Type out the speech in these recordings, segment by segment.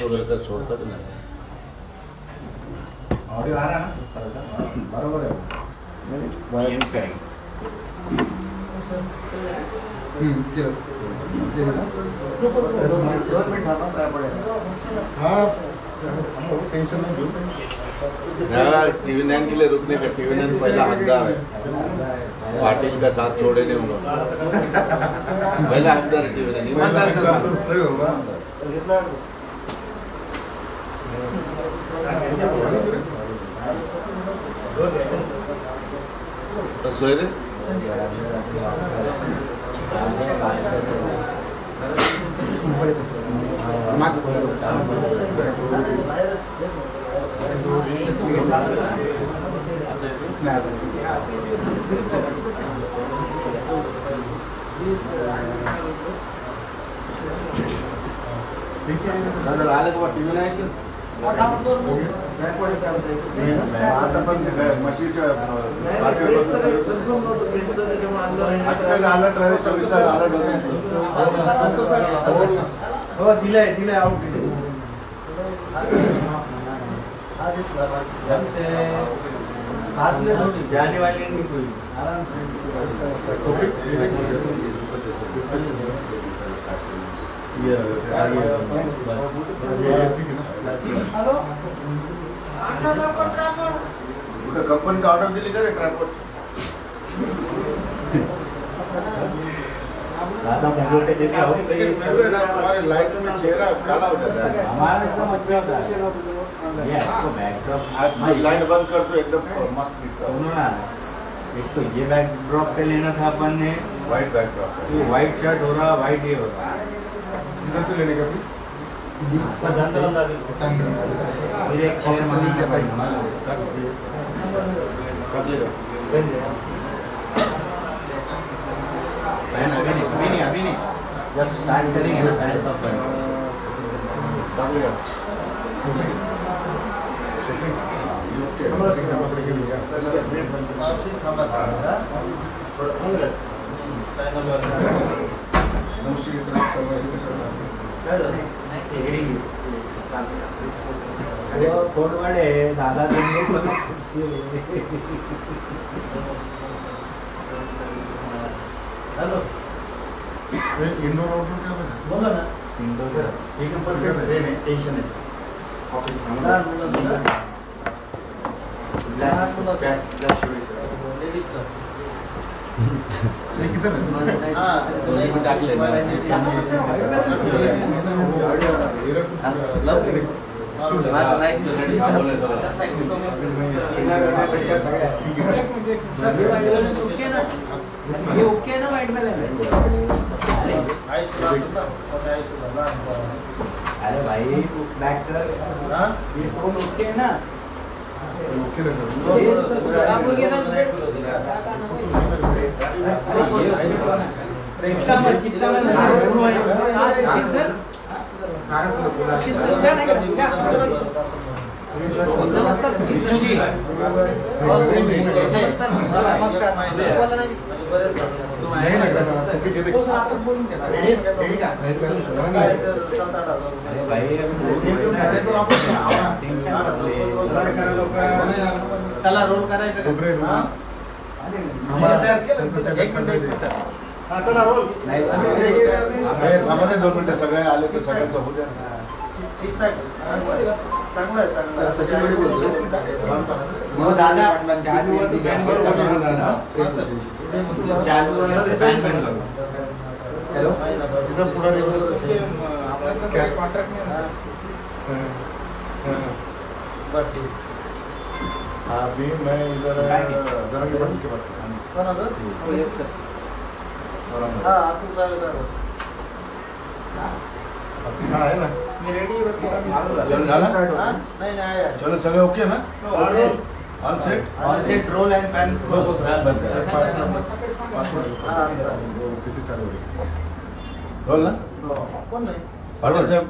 वगैरे तर सोडतात नाही. बरोबर आहे. टेंशन नहीं टीवी 9 के लिए रुकने का. टीवी 9 पहला हकदार है, पाटिल का साथ छोड़े नहीं उन्होंने. पहला हकदार है टीवी 9, ईमानदार का साथ. तो सोए रे दादा आले का टीवी नाही की आता पण मशीनच्या आजकाल आलं ट्रॅव्हल सर्व्हिस आलं हो दिलाय आउट सांस ले जाने वाली नहीं कोई आराम से. कंपनी का ऑर्डर दिली का रे ट्रायपॉड. दादा मोबाइल पे देखे आओ हमारे लाइट में चेहरा काला हो जाता है. हमारा एकदम अच्छा है ये आपको बैकड्रॉप आज लाइट बंद कर दो एकदम मस्त दिखता है. सुनो ना, एक तो ये बैकड्रॉप पे लेना था अपन ने, व्हाइट बैकड्रॉप ये व्हाइट शर्ट हो रहा, व्हाइट ये हो रहा. इधर से लेने का भी फिर एक चेयर मंगाना पड़ेगा. कब लेगा. अभी नहीं जब स्टार्ट करेंगे ना पहले तब कब लेगा. कोडवाडे दादा हेलो इंडोर आउटडोर क्या बना बोला ना इंडोर सर एकदम परफेक्ट है टेंशन है सर ऑफिस समझदार बोला ब्लैक शूज लेडीज सर ये किधर है. हां तो डाल ले लाइक तो लेडीज ये ओके ना वाइट में अरे भाई बैक कर ये फोन ओके है ना ओके लग रहा चला रोल करायचं आम्हाला 2 मिनिटं सगळे आले तर सगळ्यांचं होऊ द्या. चांगलं आहे सचिन बडे बोलतोय. दादा हेलो इधर पूरा क्या कॉन्ट्रैक्ट में अभी मैं इधर जरा के बच्चे के पास यस सर हाँ आपको चालेल हाँ है ना. मी रेडी चलो झाला. नाही चलो सगळे ओके ना. On set roll and fan fan बंद करा. किसी चालू रोल ना. कोण नाही पाटील साहेब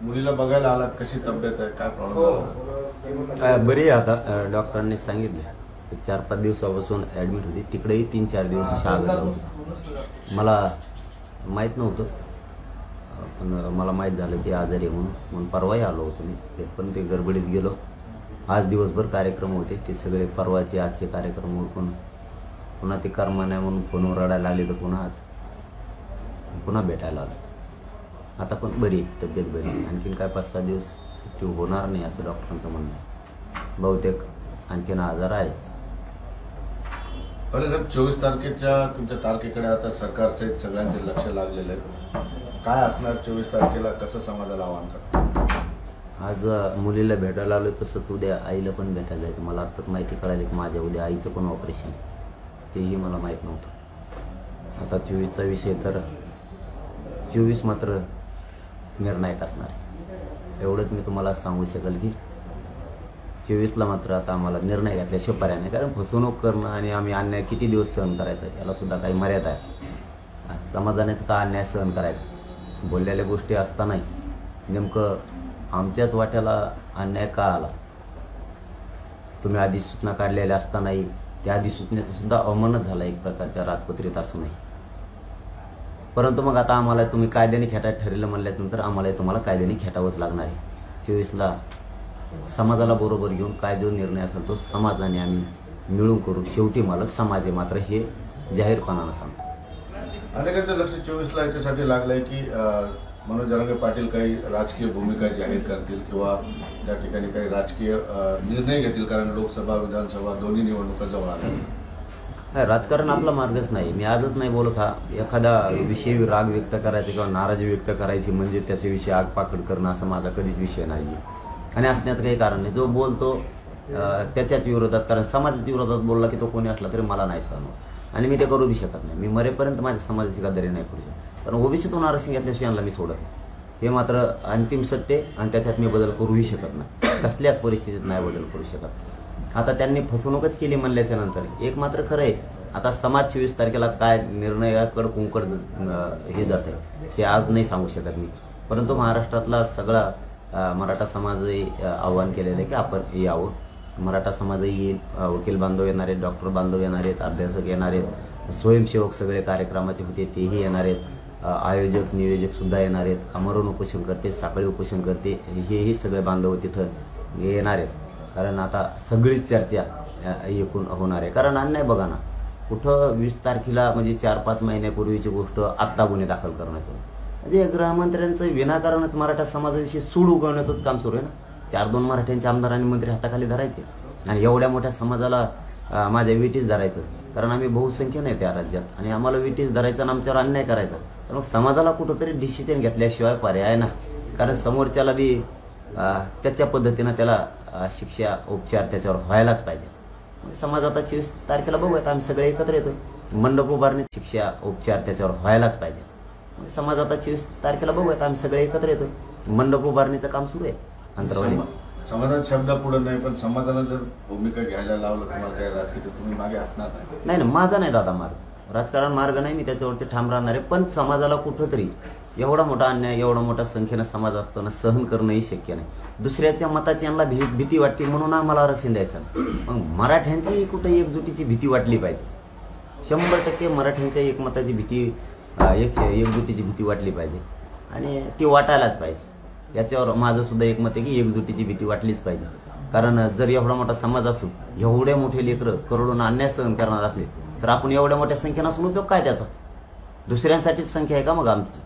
मुलीला बघायला आलात, कशी तब्येत आहे, काय प्रॉब्लेम. बरी आहे आता. डॉक्टरांनी सांगितलं 4-5 दिवसापासून ॲडमिट होती. तिकडेही 3-4 दिवस शाळा मला माहीत नव्हतं. पण मला माहीत झालं की आजारी आहे म्हणून परवाही आलो होतो मी, पण ते गडबडीत गेलो. आज दिवसभर कार्यक्रम होते, ते सगळे परवाचे आजचे कार्यक्रम उरकून पुन्हा ते कर्म नाही म्हणून फोनवर रडायला लागले, तर पुन्हा भेटायला आलो. आता पण बरी आहे, तब्येत बरी आहे. आणखीन काय 5-6 दिवस सुट्टी होणार नाही असं डॉक्टरांचं म्हणणं आहे. बहुतेक आणखीन आजार आहेच. पण साहेब 24 तारखेच्या तुमच्या तारखेकडे आता सरकारसहित सगळ्यांचे लक्ष लागलेलं आहे. काय असणार 24 तारखेला, कसं समाजाला आवाहन करतात? आज मुलीला भेटायला आलो, तसंच उद्या आईला पण भेटायला जायचं. मला आत्ताच माहिती कळाली की माझ्या उद्या आईचं पण ऑपरेशन आहे, तेही मला माहीत नव्हतं. आता 24चा विषय तर 24 मात्र निर्णायक असणार आहे. एवढंच मी तुम्हाला सांगू शकेल की 24ला मात्र आता आम्हाला निर्णय घेतल्याशिवाय पर्याय नाही. कारण फसवणूक करणं आणि आम्ही अन्याय किती दिवस सहन करायचा, याला सुद्धा काही मर्यादा आहे. समाजानेच का अन्याय सहन करायचा? बोललेल्या गोष्टी असतानाही नेमकं आमच्याच वाट्याला अन्याय का आला? तुम्ही अधिसूचना काढलेल्या असतानाही त्या अधिसूचनेचा सुद्धा अवमानच झाला एक प्रकारच्या राजपत्रित असूनही. परंतु मग आता आम्हाला तुम्ही कायद्याने खेटायला ठरलं म्हणल्यानंतर आम्हाला तुम्हाला कायद्याने खेटावंच लागणार आहे. 24ला समाजाला बरोबर घेऊन काय जो निर्णय असेल तो समाजाने आम्ही मिळून करू. शेवटी मालक समाज आहे, मात्र हे जाहीरपणानं सांगतो. अनेकांचं लक्ष 24ला याच्यासाठी लागलंय की मनोज जरांगे पाटील काही राजकीय भूमिका जाहीर करतील किंवा त्या ठिकाणी काही राजकीय निर्णय घेतील, कारण लोकसभा विधानसभा दोन्ही निवडणुका जवळ आल्या. राजकारण आपला मार्गच नाही. मी आजच नाही बोलत हा एखादा विषयी राग व्यक्त करायचा किंवा नाराजी व्यक्त करायची म्हणजे त्याच्याविषयी आगपाखड करणं असा माझा कधीच विषय नाही आणि असण्याचं काही कारण नाही. जो बोलतो त्याच्याच विरोधात, कारण समाजाच्या विरोधात बोलला की तो कोणी असला तरी मला नाही सहन होत आणि मी ते करू बी शकत नाही. मी मरेपर्यंत माझ्या समाजाची गद्दारी नाही करू शकत, कारण ओबीसीतून आरक्षण घेतल्याशिवाय यांना मी सोडत नाही. हे मात्र अंतिम सत्य आणि त्याच्यात मी बदल करूही शकत नाही. कसल्याच परिस्थितीत नाही बदल करू शकत. आता त्यांनी फसवणूकच केली म्हणल्याच्या नंतर एक मात्र खरं आहे, आता समाज 24 तारखेला काय निर्णयाकडे कुंकड हे जात आहे हे आज नाही सांगू शकत मी. परंतु महाराष्ट्रातला सगळा मराठा समाजही आव्हान केलेलं आहे की आपण यावं. मराठा समाजही येईल, वकील बांधव येणार आहेत, डॉक्टर बांधव येणार आहेत, अभ्यासक येणार आहेत, स्वयंसेवक सगळे कार्यक्रमाचे होते तेही येणार आहेत, आयोजक नियोजक सुद्धा येणार आहेत, आमरण उपोषण करते, साखळी उपोषण करते, हेही सगळे बांधव तिथं येणार आहेत. कारण आता सगळीच चर्चा एकूण होणार आहे. कारण अन्याय बघा ना, कुठं 20 तारखेला म्हणजे 4-5 महिन्यापूर्वीची गोष्ट आत्ता गुन्हे दाखल करण्याचं म्हणजे गृहमंत्र्यांचं विनाकारणच मराठा समाजाविषयी सूड उगवण्याचंच काम सुरू आहे ना. 4-2 मराठ्यांचे आमदार आणि मंत्री हाताखाली धरायचे आणि एवढ्या मोठ्या समाजाला माझ्या विटीस धरायचं, कारण आम्ही बहुसंख्य नाही त्या राज्यात आणि आम्हाला विटीस धरायचं आणि आमच्यावर अन्याय करायचा. तर मग समाजाला कुठंतरी डिसिजन घेतल्याशिवाय पर्याय नाही. कारण समोरच्याला बी त्याच्या पद्धतीनं त्याला शिक्षा उपचार त्याच्यावर व्हायलाच पाहिजे. समाज आता 24 तारखेला बघूयात, आम्ही सगळे एकत्र येतोय. मंडप उभारणी शिक्षा उपचार त्याच्यावर व्हायलाच पाहिजे. समाज आता 24 तारखेला बघूयात, आम्ही सगळे एकत्र येतोय. मंडप उभारणीचं काम सुरू आहे अंतरवाली. समाजात शब्द पुढे नाही, पण समाजानं जर भूमिका घ्यायला लावलं तुम्हाला काय राजकीय तर तुम्ही मागे हटणार नाही ना. माझा नाही दादा मार्ग, राजकारण मार्ग नाही, मी त्याच्यावरती ठाम राहणार आहे. पण समाजाला कुठंतरी एवढा मोठा अन्याय, एवढा मोठा संख्येनं समाज असताना सहन करणंही शक्य नाही. दुसऱ्याच्या मताची यांना भीती वाटते म्हणून आम्हाला आरक्षण द्यायचं. मग मराठ्यांची कुठं एकजुटीची भीती वाटली पाहिजे. 100% मराठ्यांच्या एकमताची भीती, एकजुटीची भीती वाटली पाहिजे आणि ती वाटायलाच पाहिजे. याच्यावर माझं सुद्धा एकमत आहे की एकजुटीची भीती वाटलीच पाहिजे. कारण जर एवढा मोठा समाज असू, एवढे मोठे लेकरं करोडोना अन्याय सहन करणार असले तर आपण एवढ्या मोठ्या संख्येनं असून उपयोग काय त्याचा? दुसऱ्यांसाठीच संख्या आहे का मग आमची?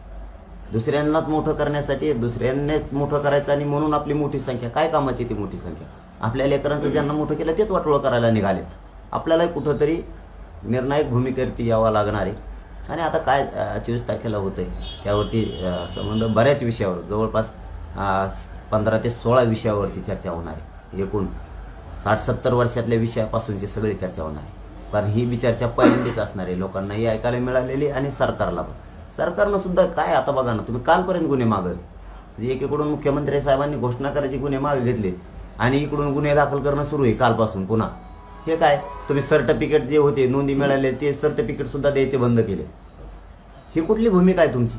दुसऱ्यांनाच मोठं करण्यासाठी दुसऱ्यांनीच मोठं करायचं आणि म्हणून आपली मोठी संख्या काय कामाची? ती मोठी संख्या आपल्या लेकरांचं ज्यांना मोठं केलं तेच वाटोळं करायला निघालेत. आपल्याला कुठंतरी निर्णायक भूमिकेवरती यावं लागणार आहे. आणि आता काय 24 तारखेला होतंय त्यावरती संबंध बऱ्याच विषयावर, जवळपास 15 ते 16 विषयावरती चर्चा होणार आहे. एकूण 60-70 वर्षातल्या विषयापासूनची सगळी चर्चा होणार आहे. कारण ही बी चर्चा पहिल्यांदाच असणार आहे. लोकांनाही ऐकायला मिळालेली आणि सरकारला पण. सरकारनं सुद्धा काय आता बघा ना, तुम्ही कालपर्यंत गुन्हे मागत म्हणजे एकीकडून मुख्यमंत्री साहेबांनी घोषणा करायची गुन्हे मागे घेतले आणि इकडून गुन्हे दाखल करणं सुरू आहे कालपासून पुन्हा. हे काय, तुम्ही सर्टिफिकेट जे होते नोंदी मिळाले ते सर्टिफिकेट सुद्धा द्यायचे बंद केले. ही कुठली भूमिका आहे तुमची?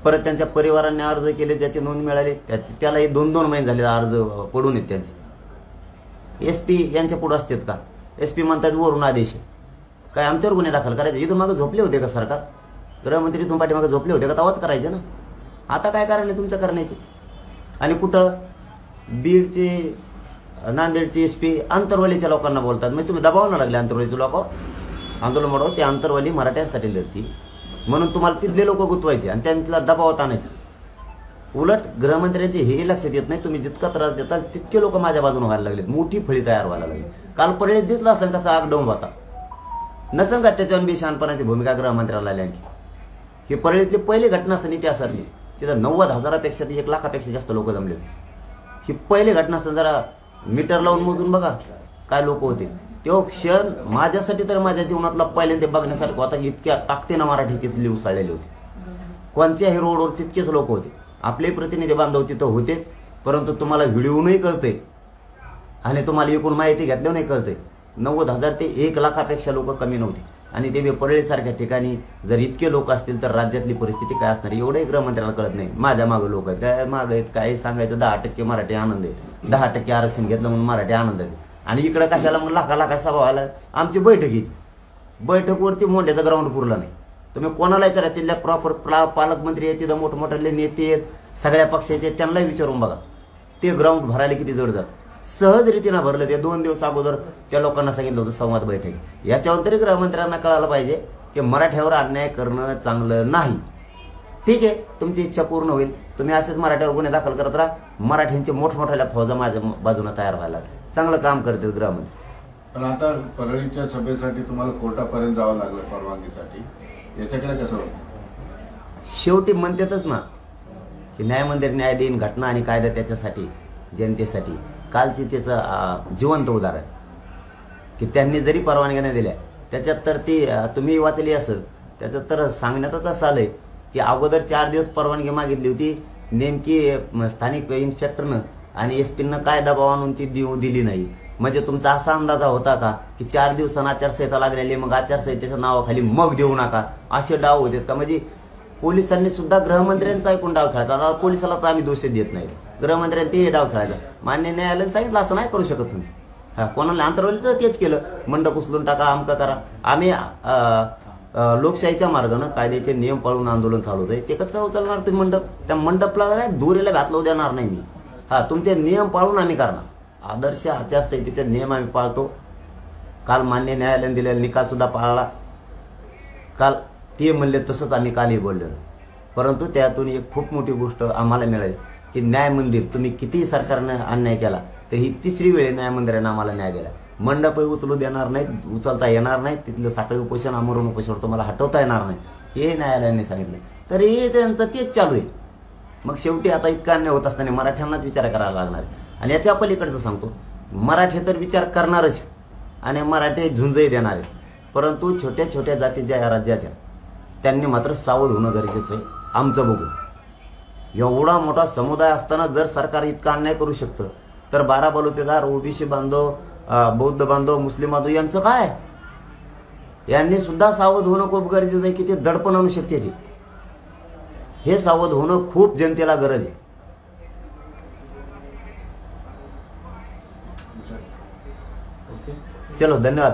परत त्यांच्या परिवारांनी अर्ज केले, ज्याचे नोंद मिळाले त्यालाही 2-2 महिने झाले अर्ज पडून आहेत त्यांचे. SP यांच्या पुढे असतात का? SP म्हणतात वरून आदेश आहे. काय आमच्यावर गुन्हे दाखल करायचे? इथून मागे झोपले होते का सरकार? गृहमंत्री तुम्ही पाठीमागे झोपले होते का? तेव्हाच करायचे ना. आता काय कारण आहे तुमचं करण्याचे? आणि कुठं बीडचे नांदेडचे SP आंतरवालीच्या लोकांना बोलतात. म्हणजे तुम्ही दबावणं लागले आंतरवालीचे लोक आंदोलन म्हणून. ते आंतरवाली मराठ्यांसाठी लढती म्हणून तुम्हाला तिथले लोक गुंतवायचे आणि त्यांना दबावात आणायचे. उलट गृहमंत्र्यांचे हे लक्षात येत नाही, तुम्ही जितका त्रास देताल तितके लोक माझ्या बाजूने व्हायला लागलेत. मोठी फळी तयार व्हायला लागली. काल परळीत दिसला असं कसा आगडोंब होता नसं का? त्याच्यावर बी शहाणपणाची भूमिका गृहमंत्र्याला आली. आणखी ही परळीतली पहिली घटना असं त्या सरली. तिथं 90,000पेक्षा ते 1,00,000पेक्षा जास्त लोक जमले होते. ही पहिली घटना असं जरा मीटर लावून मोजून बघा काय लोक होते. तो क्षण माझ्यासाठी तर माझ्या जीवनातला पहिल्यांदा बघण्यासारखं होता. इतक्या ताकदीनं मराठी तिथली उसळलेली होती. कोणत्याही रोडवर तितकेच लोक होते. आपले प्रतिनिधी बांधव तिथं होते, परंतु तुम्हाला व्हिडिओनही कळते आणि तुम्हाला एकूण माहिती घेतल्यावर नाही कळते. 90,000 ते 1,00,000पेक्षा लोक कमी नव्हते. आणि ते परळीसारख्या ठिकाणी जर इतके लोक असतील तर राज्यातली परिस्थिती काय असणार एवढंही गृहमंत्र्यांना कळत नाही. माझ्या मागं लोक आहेत, काय मागं आहेत, काय सांगायचं. 10% मराठी आनंद आहे, 10% आरक्षण घेतलं म्हणून मराठी आनंद आहे. आणि इकडं कशाला मग लाखा सभा व्हायला. आमची बैठकवरती मोंड्याचा ग्राउंड पुरला नाही. तुम्ही कोणाला विचारा, तिथल्या प्रॉपर पालकमंत्री आहेत, तिथं मोठमोठे नेते आहेत, सगळ्या पक्षाचे आहेत, त्यांनाही विचारून बघा ते ग्राउंड भरायला किती जड जात. सहज रीतीनं भरलं. ते 2 दिवस अगोदर त्या लोकांना सांगितलं होतं संवाद बैठक. याच्यावर तरी गृहमंत्र्यांना कळायला पाहिजे की मराठ्यावर अन्याय करणं चांगलं नाही. ठीक आहे, तुमची इच्छा पूर्ण होईल. तुम्ही असेच मराठ्यावर गुन्हे दाखल करत राहा. मराठ्यांचे मोठमोठ्या फौजा माझ्या बाजूने तयार व्हायला चांगलं काम करते गृहमंत्री. पण आता परळीच्या सभेसाठी तुम्हाला कोर्टापर्यंत जावं लागलं परवानगीसाठी. याच्याकडे कसं होतं? शेवटी म्हणतातच ना की न्याय मंदिर न्याय देईन, घटना आणि कायदा त्याच्यासाठी जनतेसाठी. कालची त्याचं जिवंत उदाहरण की त्यांनी जरी परवानग्या नाही दिल्या त्याच्यात तर ती तुम्ही वाचली असेल. त्याच्यात तर सांगण्यातच असं आलंय की अगोदर 4 दिवस परवानगी मागितली होती. नेमकी स्थानिक इन्स्पेक्टरनं आणि SP काय दबाव आणून ती दिली नाही. म्हणजे तुमचा असा अंदाजा होता का की 4 दिवसांना आचारसंहिता लागलेली, मग आचारसंहितेच्या नावाखाली मग देऊ नका, असे डाव होते का? म्हणजे पोलिसांनी सुद्धा गृहमंत्र्यांचा ऐकून डाव खेळायचा. आता पोलिसाला तर आम्ही दोष देत नाही, गृहमंत्र्यांनी ते डाव खेळायचा. मान्य न्यायालयाने सांगितलं असं नाही करू शकत तुम्ही. कोणाला अंतरवली तर तेच केलं, मंडप उचलून टाका, अमका करा. आम्ही लोकशाहीच्या मार्गानं कायद्याचे नियम पाळून आंदोलन चालवत आहे. ते कसं काय उचलणार तुम्ही मंडप? त्या मंडपला काय दुरीला घातलं देणार नाही मी. तुमचे नियम पाळून आम्ही करणार. आदर्श आचारसंहितेचे नियम आम्ही पाळतो. काल मान्य न्यायालयाने दिलेला निकाल सुद्धा पाळला. काल ते म्हणले तसंच आम्ही कालही बोललो. परंतु त्यातून एक खूप मोठी गोष्ट आम्हाला मिळाली की न्याय मंदिर, तुम्ही कितीही सरकारनं अन्याय केला तर ही 3री वेळ न्याय मंदिरानं आम्हाला न्याय दिला. मंडपही उचलू देणार नाहीत, उचलता येणार नाही. तिथलं साखळी उपोषण, आमरण उपोषण तुम्हाला हटवता येणार नाही, हे न्यायालयाने सांगितलं. तर हे त्यांचं तेच चालू आहे. मग शेवटी आता इतका अन्याय होत असताना मराठ्यांनाच विचार करायला लागणार. आणि याच्या पलीकडचं सांगतो, मराठी तर विचार करणारच आणि मराठी झुंजही देणार आहेत. परंतु छोट्या छोट्या जाती ज्या या राज्यात आहेत त्यांनी मात्र सावध होणं गरजेचं आहे. आमचं बघू, एवढा मोठा समुदाय असताना जर सरकार इतका अन्याय करू शकतं तर 12 बलुतेदार, OBC बांधव, बौद्ध बांधव, मुस्लिम बांधव यांचं काय? यांनी सुद्धा सावध होणं खूप गरजेचं आहे की ते दडपण आणू शकते. हे सावध होणं खूप जनतेला गरज आहे. चलो, धन्यवाद.